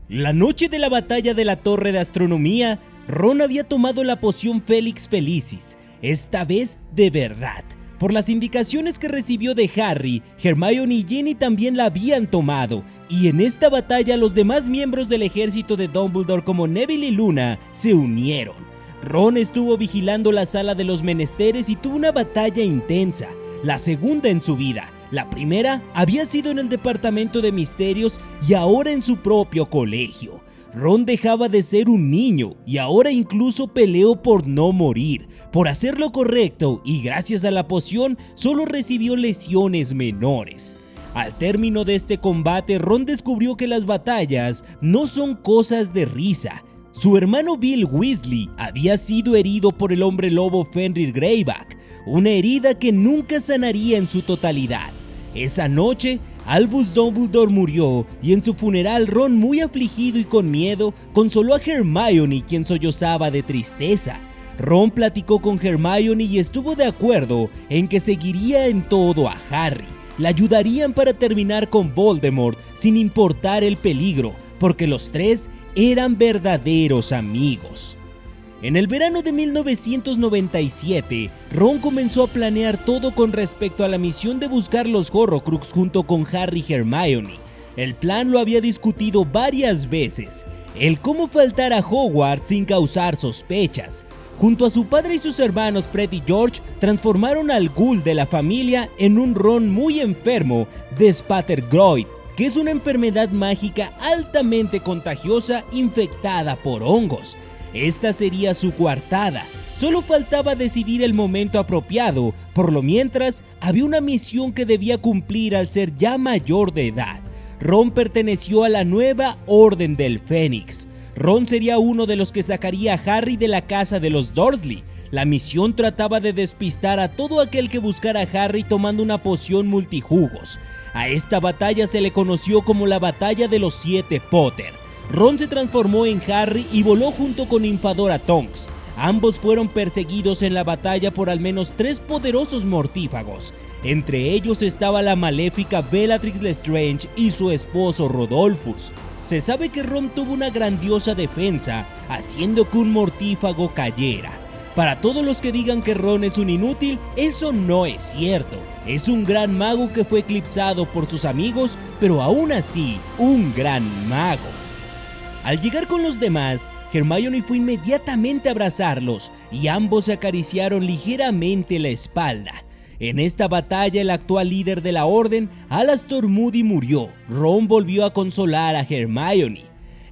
La noche de la batalla de la Torre de Astronomía, Ron había tomado la poción Felix Felicis, esta vez de verdad. Por las indicaciones que recibió de Harry, Hermione y Ginny también la habían tomado, y en esta batalla los demás miembros del ejército de Dumbledore como Neville y Luna se unieron. Ron estuvo vigilando la sala de los menesteres y tuvo una batalla intensa, la segunda en su vida. La primera había sido en el departamento de misterios y ahora en su propio colegio. Ron dejaba de ser un niño y ahora incluso peleó por no morir, por hacer lo correcto, y gracias a la poción solo recibió lesiones menores. Al término de este combate, Ron descubrió que las batallas no son cosas de risa. Su hermano Bill Weasley había sido herido por el hombre lobo Fenrir Greyback, una herida que nunca sanaría en su totalidad. Esa noche, Albus Dumbledore murió y en su funeral Ron, muy afligido y con miedo, consoló a Hermione, quien sollozaba de tristeza. Ron platicó con Hermione y estuvo de acuerdo en que seguiría en todo a Harry. Le ayudarían para terminar con Voldemort sin importar el peligro, porque los tres eran verdaderos amigos. En el verano de 1997, Ron comenzó a planear todo con respecto a la misión de buscar los Horrocrux junto con Harry y Hermione. El plan lo había discutido varias veces, el cómo faltar a Hogwarts sin causar sospechas. Junto a su padre y sus hermanos Fred y George, transformaron al ghoul de la familia en un Ron muy enfermo de Spattergroit, que es una enfermedad mágica altamente contagiosa infectada por hongos. Esta sería su coartada. Solo faltaba decidir el momento apropiado. Por lo mientras, había una misión que debía cumplir al ser ya mayor de edad. Ron perteneció a la nueva Orden del Fénix. Ron sería uno de los que sacaría a Harry de la casa de los Dursley. La misión trataba de despistar a todo aquel que buscara a Harry tomando una poción multijugos. A esta batalla se le conoció como la Batalla de los 7 Potter. Ron se transformó en Harry y voló junto con Nymphadora Tonks. Ambos fueron perseguidos en la batalla por al menos 3 poderosos mortífagos. Entre ellos estaba la maléfica Bellatrix Lestrange y su esposo Rodolphus. Se sabe que Ron tuvo una grandiosa defensa, haciendo que un mortífago cayera. Para todos los que digan que Ron es un inútil, eso no es cierto. Es un gran mago que fue eclipsado por sus amigos, pero aún así, un gran mago. Al llegar con los demás, Hermione fue inmediatamente a abrazarlos y ambos se acariciaron ligeramente la espalda. En esta batalla, el actual líder de la orden, Alastor Moody, murió. Ron volvió a consolar a Hermione.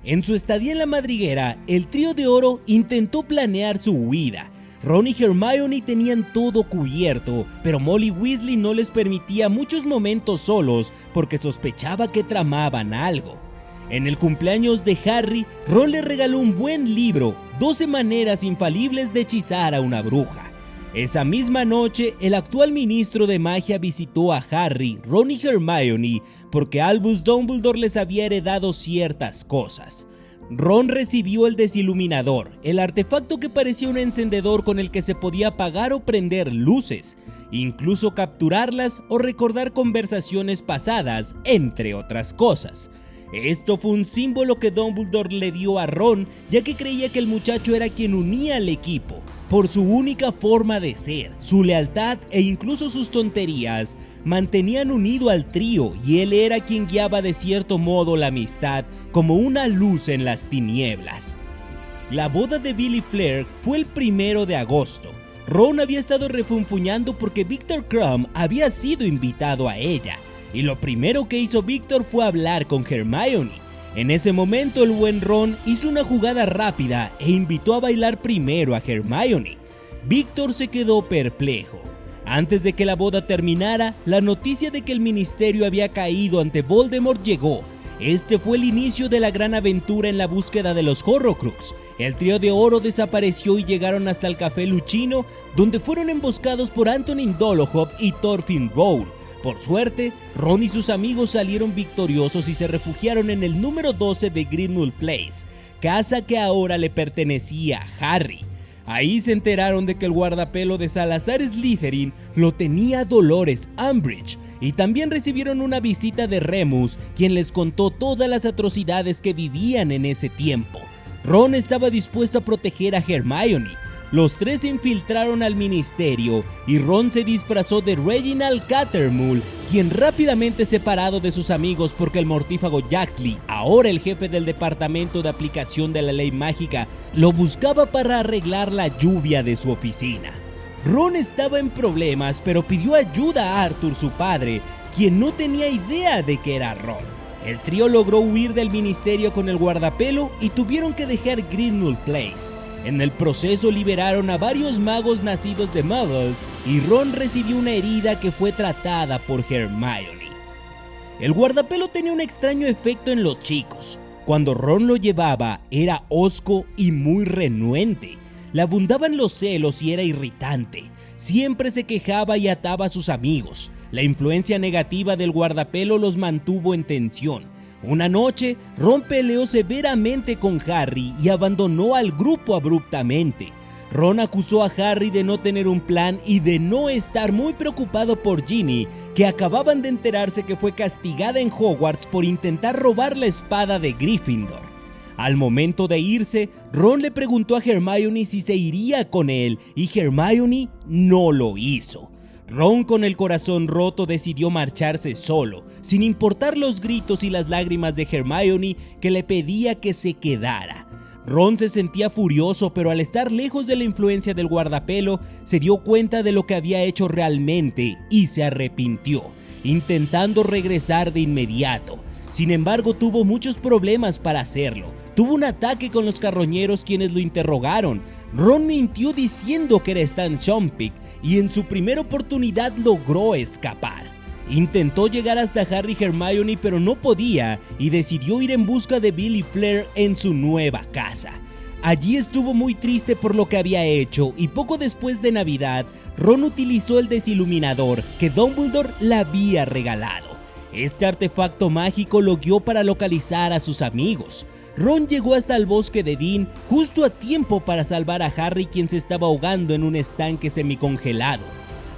En su estadía en la madriguera, el trío de oro intentó planear su huida. Ron y Hermione tenían todo cubierto, pero Molly Weasley no les permitía muchos momentos solos porque sospechaba que tramaban algo. En el cumpleaños de Harry, Ron le regaló un buen libro, 12 maneras infalibles de hechizar a una bruja. Esa misma noche, el actual ministro de magia visitó a Harry, Ron y Hermione porque Albus Dumbledore les había heredado ciertas cosas. Ron recibió el desiluminador, el artefacto que parecía un encendedor con el que se podía apagar o prender luces, incluso capturarlas o recordar conversaciones pasadas, entre otras cosas. Esto fue un símbolo que Dumbledore le dio a Ron, ya que creía que el muchacho era quien unía al equipo. Por su única forma de ser, su lealtad e incluso sus tonterías, mantenían unido al trío y él era quien guiaba de cierto modo la amistad como una luz en las tinieblas. La boda de Bill y Fleur fue el 1 de agosto. Ron había estado refunfuñando porque Viktor Krum había sido invitado a ella. Y lo primero que hizo Viktor fue hablar con Hermione. En ese momento el buen Ron hizo una jugada rápida e invitó a bailar primero a Hermione. Viktor se quedó perplejo. Antes de que la boda terminara, la noticia de que el ministerio había caído ante Voldemort llegó. Este fue el inicio de la gran aventura en la búsqueda de los Horrocrux. El trío de oro desapareció y llegaron hasta el Café Luchino, donde fueron emboscados por Antonin Dolohov y Thorfinn Rowl. Por suerte, Ron y sus amigos salieron victoriosos y se refugiaron en el número 12 de Grimmauld Place, casa que ahora le pertenecía a Harry. Ahí se enteraron de que el guardapelo de Salazar Slytherin lo tenía Dolores Umbridge, y también recibieron una visita de Remus, quien les contó todas las atrocidades que vivían en ese tiempo. Ron estaba dispuesto a proteger a Hermione. Los tres se infiltraron al ministerio y Ron se disfrazó de Reginald Cattermole, quien rápidamente separado de sus amigos porque el mortífago Yaxley, ahora el jefe del departamento de aplicación de la ley mágica, lo buscaba para arreglar la lluvia de su oficina. Ron estaba en problemas, pero pidió ayuda a Arthur, su padre, quien no tenía idea de que era Ron. El trío logró huir del ministerio con el guardapelo y tuvieron que dejar Grimmauld Place. En el proceso liberaron a varios magos nacidos de Muggles y Ron recibió una herida que fue tratada por Hermione. El guardapelo tenía un extraño efecto en los chicos. Cuando Ron lo llevaba era hosco y muy renuente. Le abundaban los celos y era irritante. Siempre se quejaba y ataba a sus amigos. La influencia negativa del guardapelo los mantuvo en tensión. Una noche, Ron peleó severamente con Harry y abandonó al grupo abruptamente. Ron acusó a Harry de no tener un plan y de no estar muy preocupado por Ginny, que acababan de enterarse que fue castigada en Hogwarts por intentar robar la espada de Gryffindor. Al momento de irse, Ron le preguntó a Hermione si se iría con él y Hermione no lo hizo. Ron, con el corazón roto, decidió marcharse solo, sin importar los gritos y las lágrimas de Hermione, que le pedía que se quedara. Ron se sentía furioso, pero al estar lejos de la influencia del guardapelo, se dio cuenta de lo que había hecho realmente y se arrepintió, intentando regresar de inmediato. Sin embargo, tuvo muchos problemas para hacerlo. Tuvo un ataque con los carroñeros, quienes lo interrogaron. Ron mintió diciendo que era Stan Shonpik y en su primera oportunidad logró escapar. Intentó llegar hasta Harry y Hermione, pero no podía y decidió ir en busca de Bill y Fleur en su nueva casa. Allí estuvo muy triste por lo que había hecho y poco después de Navidad, Ron utilizó el desiluminador que Dumbledore le había regalado. Este artefacto mágico lo guió para localizar a sus amigos. Ron llegó hasta el bosque de Dean justo a tiempo para salvar a Harry, quien se estaba ahogando en un estanque semicongelado.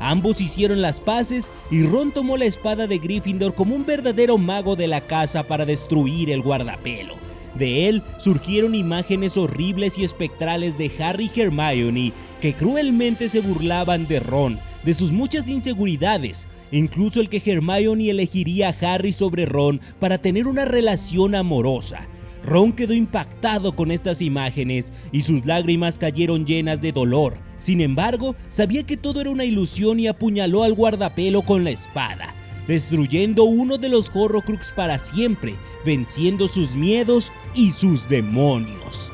Ambos hicieron las paces y Ron tomó la espada de Gryffindor como un verdadero mago de la casa para destruir el guardapelo. De él surgieron imágenes horribles y espectrales de Harry y Hermione que cruelmente se burlaban de Ron, de sus muchas inseguridades, incluso el que Hermione elegiría a Harry sobre Ron para tener una relación amorosa. Ron quedó impactado con estas imágenes y sus lágrimas cayeron llenas de dolor. Sin embargo, sabía que todo era una ilusión y apuñaló al guardapelo con la espada, destruyendo uno de los Horrocrux para siempre, venciendo sus miedos y sus demonios.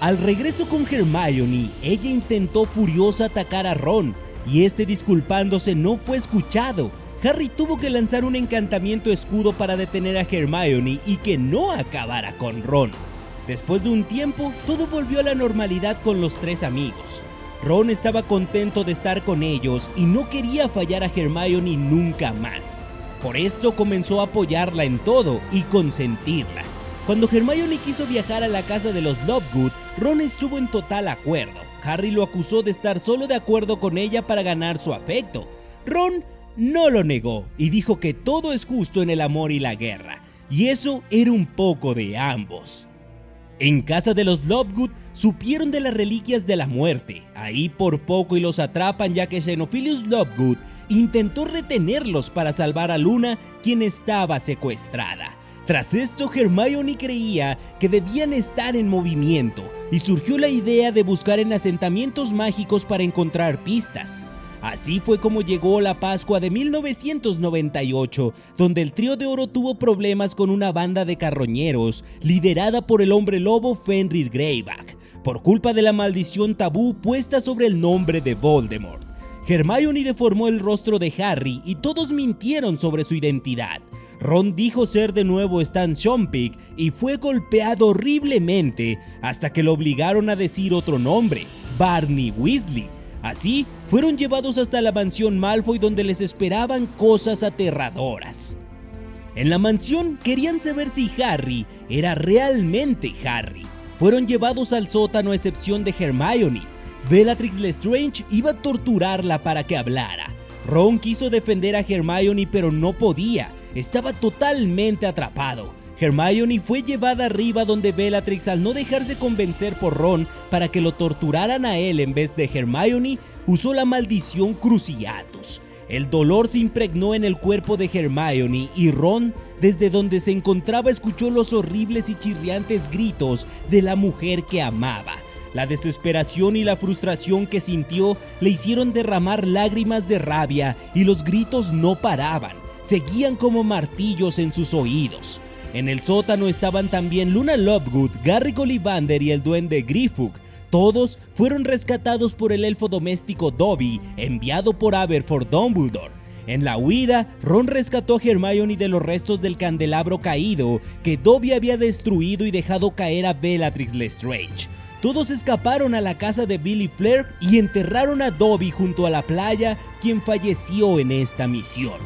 Al regreso con Hermione, ella intentó furiosa atacar a Ron, y este, disculpándose, no fue escuchado. Harry tuvo que lanzar un encantamiento escudo para detener a Hermione y que no acabara con Ron. Después de un tiempo, todo volvió a la normalidad con los tres amigos. Ron estaba contento de estar con ellos y no quería fallar a Hermione nunca más. Por esto comenzó a apoyarla en todo y consentirla. Cuando Hermione quiso viajar a la casa de los Lovegood, Ron estuvo en total acuerdo. Harry lo acusó de estar solo de acuerdo con ella para ganar su afecto. Ron no lo negó y dijo que todo es justo en el amor y la guerra, y eso era un poco de ambos. En casa de los Lovegood supieron de las reliquias de la muerte. Ahí por poco y los atrapan, ya que Xenophilius Lovegood intentó retenerlos para salvar a Luna, quien estaba secuestrada. Tras esto, Hermione creía que debían estar en movimiento y surgió la idea de buscar en asentamientos mágicos para encontrar pistas. Así fue como llegó la Pascua de 1998, donde el Trío de Oro tuvo problemas con una banda de carroñeros liderada por el hombre lobo Fenrir Greyback, por culpa de la maldición tabú puesta sobre el nombre de Voldemort. Hermione deformó el rostro de Harry y todos mintieron sobre su identidad. Ron dijo ser de nuevo Stan Shonpik y fue golpeado horriblemente hasta que lo obligaron a decir otro nombre, Barney Weasley. Así, fueron llevados hasta la mansión Malfoy, donde les esperaban cosas aterradoras. En la mansión querían saber si Harry era realmente Harry. Fueron llevados al sótano a excepción de Hermione. Bellatrix Lestrange iba a torturarla para que hablara. Ron quiso defender a Hermione pero no podía, estaba totalmente atrapado. Hermione fue llevada arriba donde Bellatrix, al no dejarse convencer por Ron para que lo torturaran a él en vez de Hermione, usó la maldición Cruciatus. El dolor se impregnó en el cuerpo de Hermione y Ron, desde donde se encontraba, escuchó los horribles y chirriantes gritos de la mujer que amaba. La desesperación y la frustración que sintió le hicieron derramar lágrimas de rabia y los gritos no paraban, seguían como martillos en sus oídos. En el sótano estaban también Luna Lovegood, Garrick Ollivander y el duende Grifug. Todos fueron rescatados por el elfo doméstico Dobby, enviado por Aberforth Dumbledore. En la huida, Ron rescató a Hermione de los restos del candelabro caído que Dobby había destruido y dejado caer a Bellatrix Lestrange. Todos escaparon a la casa de Billy Fleur y enterraron a Dobby junto a la playa, quien falleció en esta misión.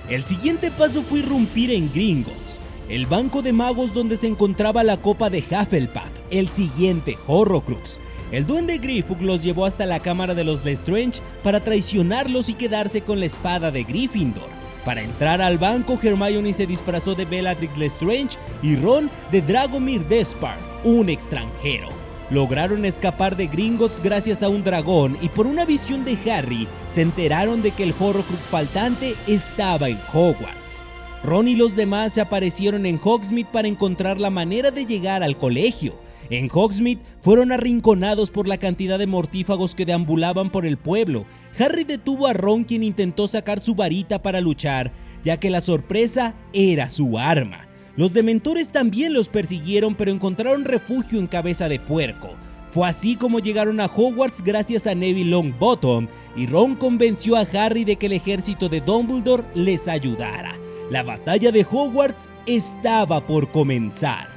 El siguiente paso fue irrumpir en Gringotts, el banco de magos donde se encontraba la copa de Hufflepuff, el siguiente Horrocrux. El duende Grifug los llevó hasta la cámara de los Lestrange para traicionarlos y quedarse con la espada de Gryffindor. Para entrar al banco, Hermione se disfrazó de Bellatrix Lestrange y Ron de Dragomir Despard, un extranjero. Lograron escapar de Gringotts gracias a un dragón y por una visión de Harry se enteraron de que el Horrocrux faltante estaba en Hogwarts. Ron y los demás se aparecieron en Hogsmeade para encontrar la manera de llegar al colegio. En Hogsmeade fueron arrinconados por la cantidad de mortífagos que deambulaban por el pueblo. Harry detuvo a Ron, quien intentó sacar su varita para luchar, ya que la sorpresa era su arma. Los dementores también los persiguieron, pero encontraron refugio en Cabeza de Puerco. Fue así como llegaron a Hogwarts gracias a Neville Longbottom, y Ron convenció a Harry de que el ejército de Dumbledore les ayudara. La batalla de Hogwarts estaba por comenzar.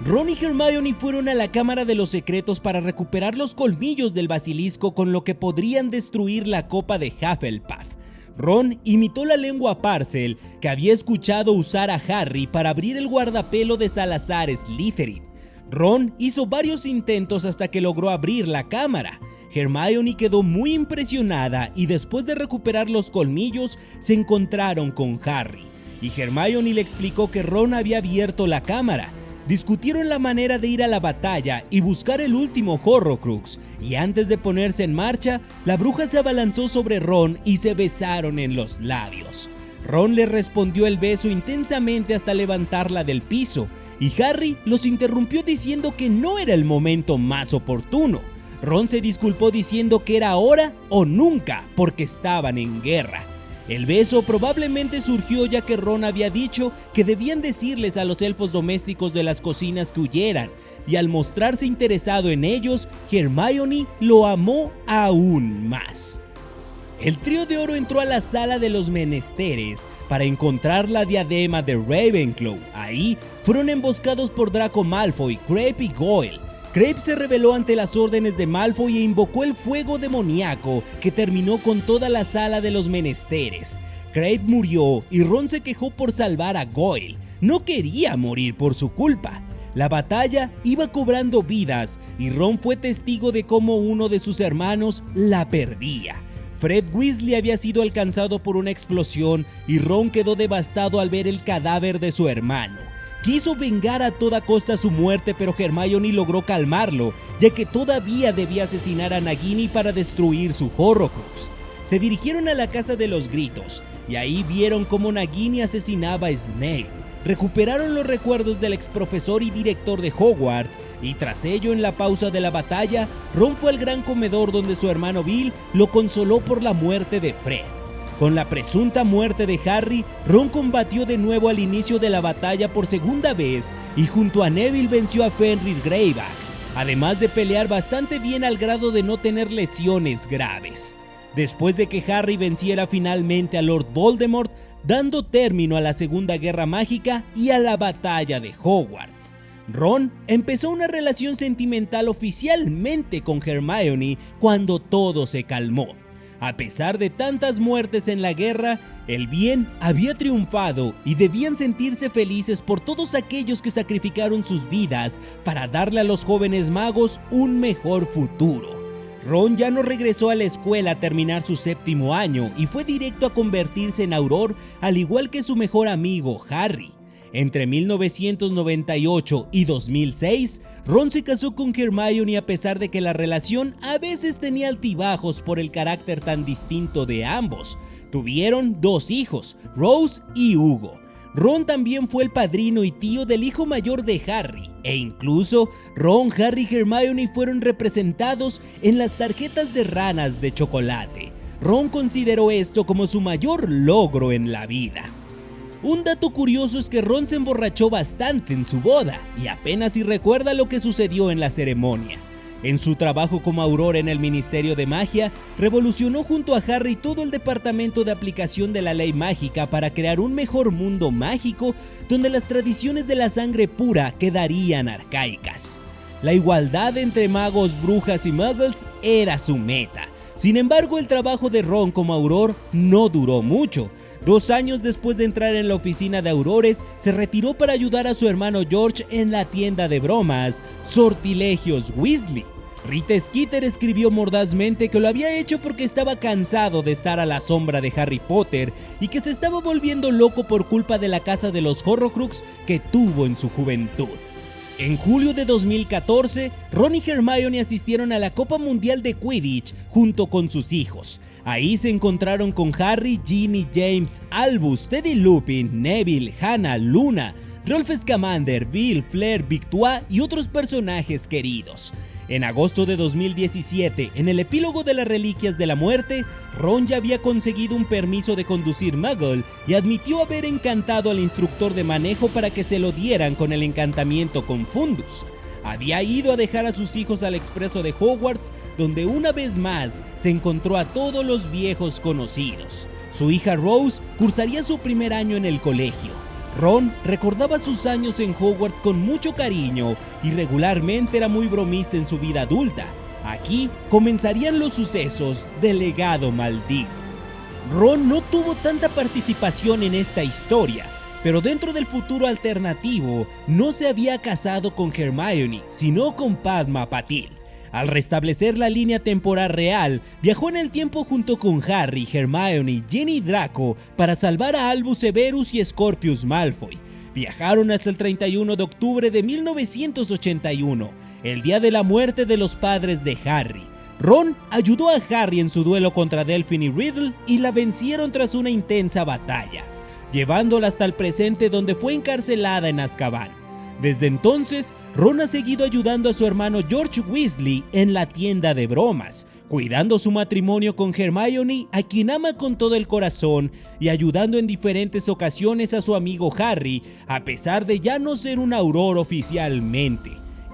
Ron y Hermione fueron a la Cámara de los Secretos para recuperar los colmillos del basilisco, con lo que podrían destruir la copa de Hufflepuff. Ron imitó la lengua Parcel que había escuchado usar a Harry para abrir el guardapelo de Salazar Slytherin. Ron hizo varios intentos hasta que logró abrir la cámara. Hermione quedó muy impresionada y después de recuperar los colmillos se encontraron con Harry. Y Hermione le explicó que Ron había abierto la cámara. Discutieron la manera de ir a la batalla y buscar el último Horrocrux, y antes de ponerse en marcha, la bruja se abalanzó sobre Ron y se besaron en los labios. Ron le respondió el beso intensamente hasta levantarla del piso, y Harry los interrumpió diciendo que no era el momento más oportuno. Ron se disculpó diciendo que era ahora o nunca porque estaban en guerra. El beso probablemente surgió ya que Ron había dicho que debían decirles a los elfos domésticos de las cocinas que huyeran, y al mostrarse interesado en ellos, Hermione lo amó aún más. El trío de oro entró a la sala de los menesteres para encontrar la diadema de Ravenclaw. Ahí fueron emboscados por Draco Malfoy, Crabbe y Goyle. Crabbe se rebeló ante las órdenes de Malfoy e invocó el fuego demoníaco que terminó con toda la sala de los menesteres. Crabbe murió y Ron se quejó por salvar a Goyle. No quería morir por su culpa. La batalla iba cobrando vidas y Ron fue testigo de cómo uno de sus hermanos la perdía. Fred Weasley había sido alcanzado por una explosión y Ron quedó devastado al ver el cadáver de su hermano. Quiso vengar a toda costa su muerte, pero Hermione logró calmarlo, ya que todavía debía asesinar a Nagini para destruir su Horrocrux. Se dirigieron a la Casa de los Gritos, y ahí vieron cómo Nagini asesinaba a Snape. Recuperaron los recuerdos del exprofesor y director de Hogwarts, y tras ello, en la pausa de la batalla, Ron fue al gran comedor donde su hermano Bill lo consoló por la muerte de Fred. Con la presunta muerte de Harry, Ron combatió de nuevo al inicio de la batalla por segunda vez y junto a Neville venció a Fenrir Greyback, además de pelear bastante bien al grado de no tener lesiones graves. Después de que Harry venciera finalmente a Lord Voldemort, dando término a la Segunda Guerra Mágica y a la batalla de Hogwarts, Ron empezó una relación sentimental oficialmente con Hermione cuando todo se calmó. A pesar de tantas muertes en la guerra, el bien había triunfado y debían sentirse felices por todos aquellos que sacrificaron sus vidas para darle a los jóvenes magos un mejor futuro. Ron ya no regresó a la escuela a terminar su séptimo año y fue directo a convertirse en auror, al igual que su mejor amigo Harry. Entre 1998 y 2006, Ron se casó con Hermione a pesar de que la relación a veces tenía altibajos por el carácter tan distinto de ambos. Tuvieron 2 hijos, Rose y Hugo. Ron también fue el padrino y tío del hijo mayor de Harry, e incluso Ron, Harry y Hermione fueron representados en las tarjetas de ranas de chocolate. Ron consideró esto como su mayor logro en la vida. Un dato curioso es que Ron se emborrachó bastante en su boda y apenas si recuerda lo que sucedió en la ceremonia. En su trabajo como auror en el Ministerio de Magia, revolucionó junto a Harry todo el departamento de aplicación de la ley mágica para crear un mejor mundo mágico donde las tradiciones de la sangre pura quedarían arcaicas. La igualdad entre magos, brujas y muggles era su meta. Sin embargo, el trabajo de Ron como auror no duró mucho. 2 años después de entrar en la oficina de aurores, se retiró para ayudar a su hermano George en la tienda de bromas, Sortilegios Weasley. Rita Skeeter escribió mordazmente que lo había hecho porque estaba cansado de estar a la sombra de Harry Potter y que se estaba volviendo loco por culpa de la casa de los Horrocrux que tuvo en su juventud. En julio de 2014, Ron y Hermione asistieron a la Copa Mundial de Quidditch junto con sus hijos. Ahí se encontraron con Harry, Ginny, James, Albus, Teddy Lupin, Neville, Hannah, Luna, Rolf Scamander, Bill, Flair, Victoire y otros personajes queridos. En agosto de 2017, en el epílogo de las Reliquias de la Muerte, Ron ya había conseguido un permiso de conducir Muggle y admitió haber encantado al instructor de manejo para que se lo dieran con el encantamiento Confundus. Había ido a dejar a sus hijos al expreso de Hogwarts, donde una vez más se encontró a todos los viejos conocidos. Su hija Rose cursaría su primer año en el colegio. Ron recordaba sus años en Hogwarts con mucho cariño y regularmente era muy bromista en su vida adulta. Aquí comenzarían los sucesos del legado maldito. Ron no tuvo tanta participación en esta historia, pero dentro del futuro alternativo no se había casado con Hermione, sino con Padma Patil. Al restablecer la línea temporal real, viajó en el tiempo junto con Harry, Hermione, Ginny y Draco para salvar a Albus Severus y Scorpius Malfoy. Viajaron hasta el 31 de octubre de 1981, el día de la muerte de los padres de Harry. Ron ayudó a Harry en su duelo contra Delphine y Riddle y la vencieron tras una intensa batalla, llevándola hasta el presente donde fue encarcelada en Azkaban. Desde entonces, Ron ha seguido ayudando a su hermano George Weasley en la tienda de bromas, cuidando su matrimonio con Hermione, a quien ama con todo el corazón, y ayudando en diferentes ocasiones a su amigo Harry, a pesar de ya no ser un auror oficialmente.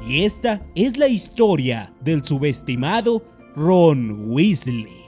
Y esta es la historia del subestimado Ron Weasley.